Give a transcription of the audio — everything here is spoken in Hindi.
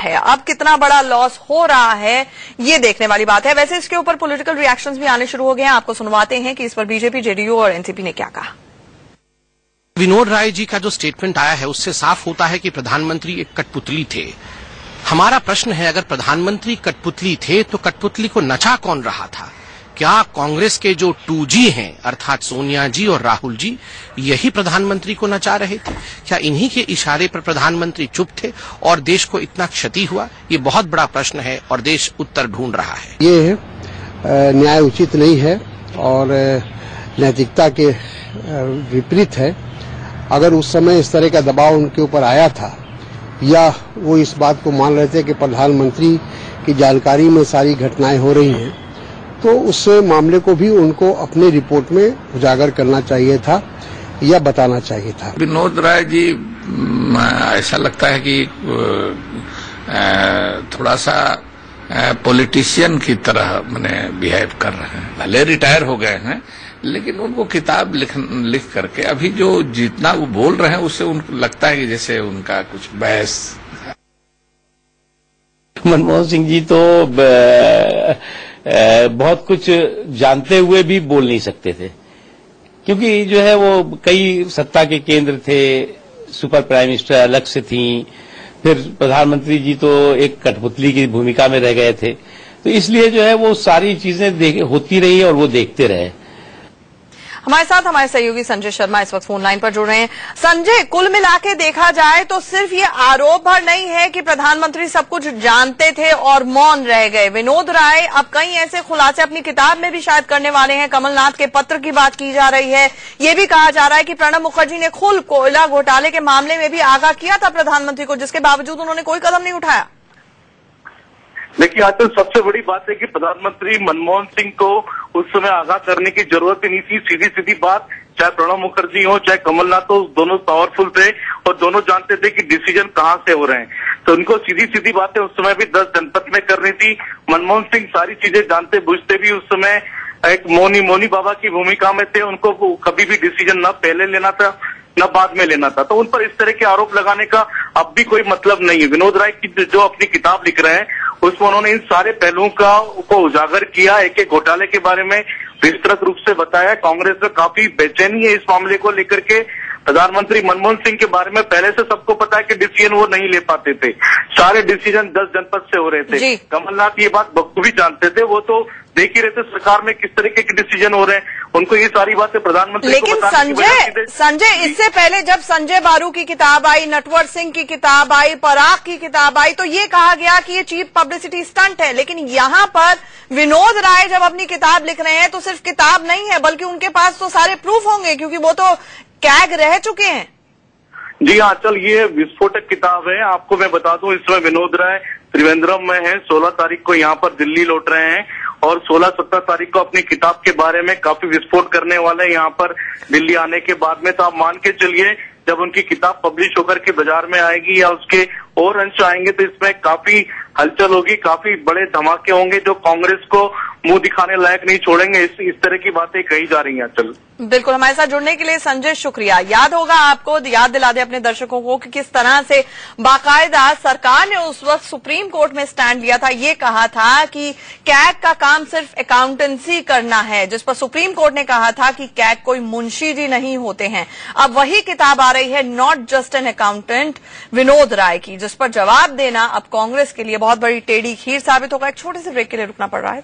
है। अब कितना बड़ा लॉस हो रहा है ये देखने वाली बात है। वैसे इसके ऊपर पॉलिटिकल रिएक्शंस भी आने शुरू हो गए हैं। आपको सुनवाते हैं कि इस पर बीजेपी, जेडीयू और एनसीपी ने क्या कहा। विनोद राय जी का जो स्टेटमेंट आया है उससे साफ होता है कि प्रधानमंत्री एक कठपुतली थे। हमारा प्रश्न है, अगर प्रधानमंत्री कठपुतली थे तो कठपुतली को नचा कौन रहा था? क्या कांग्रेस के जो 2G हैं अर्थात सोनिया जी और राहुल जी यही प्रधानमंत्री को नचा रहे थे? क्या इन्हीं के इशारे पर प्रधानमंत्री चुप थे और देश को इतना क्षति हुआ? ये बहुत बड़ा प्रश्न है और देश उत्तर ढूंढ रहा है। ये न्याय उचित नहीं है और नैतिकता के विपरीत है। अगर उस समय इस तरह का दबाव उनके ऊपर आया था या वो इस बात को मान रहे थे कि प्रधानमंत्री की जानकारी में सारी घटनाएं हो रही हैं, तो उस मामले को भी उनको अपनी रिपोर्ट में उजागर करना चाहिए था या बताना चाहिए था। विनोद राय जी ऐसा लगता है कि थोड़ा सा पॉलिटिशियन की तरह मैंने बिहेव कर रहे हैं। भले रिटायर हो गए हैं लेकिन उनको किताब लिख करके अभी जो जितना वो बोल रहे हैं उससे उनको लगता है कि जैसे उनका कुछ बहस। मनमोहन सिंह जी तो बहुत कुछ जानते हुए भी बोल नहीं सकते थे, क्योंकि जो है वो कई सत्ता के केंद्र थे, सुपर प्राइम मिनिस्टर अलग से थी, फिर प्रधानमंत्री जी तो एक कठपुतली की भूमिका में रह गए थे, तो इसलिए जो है वो सारी चीजें होती रही और वो देखते रहे। हमारे साथ हमारे सहयोगी संजय शर्मा इस वक्त फोन लाइन पर जुड़ रहे हैं। संजय, कुल मिला के देखा जाए तो सिर्फ ये आरोप भर नहीं है कि प्रधानमंत्री सब कुछ जानते थे और मौन रह गए। विनोद राय अब कई ऐसे खुलासे अपनी किताब में भी शायद करने वाले हैं। कमलनाथ के पत्र की बात की जा रही है। ये भी कहा जा रहा है कि प्रणब मुखर्जी ने खुद कोयला घोटाले के मामले में भी आगाह किया था प्रधानमंत्री को, जिसके बावजूद उन्होंने कोई कदम नहीं उठाया। देखिए, आजकल सबसे बड़ी बात है कि प्रधानमंत्री मनमोहन सिंह को उस समय आगाह करने की जरूरत ही नहीं थी। सीधी सीधी बात, चाहे प्रणब मुखर्जी हो चाहे कमलनाथ हो, दोनों पावरफुल थे और दोनों जानते थे कि डिसीजन कहां से हो रहे हैं। तो उनको सीधी सीधी बातें उस समय भी 10 जनपद में करनी थी। मनमोहन सिंह सारी चीजें जानते बुझते भी उस समय एक मौनी बाबा की भूमिका में थे। उनको कभी भी डिसीजन न पहले लेना था न बाद में लेना था। तो उन पर इस तरह के आरोप लगाने का अब भी कोई मतलब नहीं है। विनोद राय की जो अपनी किताब लिख रहे हैं उसमें उन्होंने इन सारे पहलुओं को उजागर किया, एक एक घोटाले के बारे में विस्तृत रूप से बताया। कांग्रेस में काफी बेचैनी है इस मामले को लेकर के। प्रधानमंत्री मनमोहन सिंह के बारे में पहले से सबको पता है कि डिसीजन वो नहीं ले पाते थे। सारे डिसीजन 10 जनपद से हो रहे थे। कमलनाथ ये बात बखूबी जानते थे, वो तो देख ही रहे थे सरकार में किस तरीके के डिसीजन हो रहे हैं। उनको ये सारी बातें प्रधानमंत्री लेकिन संजय इससे पहले जब संजय बारू की किताब आई, नटवर सिंह की किताब आई, पराग की किताब आई, तो ये कहा गया कि ये चीप पब्लिसिटी स्टंट है। लेकिन यहाँ पर विनोद राय जब अपनी किताब लिख रहे हैं तो सिर्फ किताब नहीं है बल्कि उनके पास तो सारे प्रूफ होंगे, क्योंकि वो तो कैग रह चुके हैं। जी हाँ, चल ये विस्फोटक किताब है। आपको मैं बता दूं, इस समय विनोद राय त्रिवेंद्रम में है। 16 तारीख को यहाँ पर दिल्ली लौट रहे हैं और 16-17 तारीख को अपनी किताब के बारे में काफी विस्फोट करने वाले हैं यहाँ पर दिल्ली आने के बाद में। तो आप मान के चलिए जब उनकी किताब पब्लिश होकर के बाजार में आएगी या उसके और अंश आएंगे तो इसमें काफी हलचल होगी, काफी बड़े धमाके होंगे जो कांग्रेस को मुंह दिखाने लायक नहीं छोड़ेंगे। इस तरह की बातें कही जा रही हैं। चल बिल्कुल, हमारे साथ जुड़ने के लिए संजय शुक्रिया। याद होगा आपको, याद दिला दे अपने दर्शकों को कि किस तरह से बाकायदा सरकार ने उस वक्त सुप्रीम कोर्ट में स्टैंड लिया था। ये कहा था कि कैग का काम सिर्फ अकाउंटेंसी करना है, जिस पर सुप्रीम कोर्ट ने कहा था कि कैग कोई मुंशी जी नहीं होते हैं। अब वही किताब आ रही है, not just an accountant, Vinod Rai की, जिस पर जवाब देना अब कांग्रेस के लिए बहुत बड़ी टेढ़ी खीर साबित होगा। एक छोटे से ब्रेक के लिए रुकना पड़ रहा है।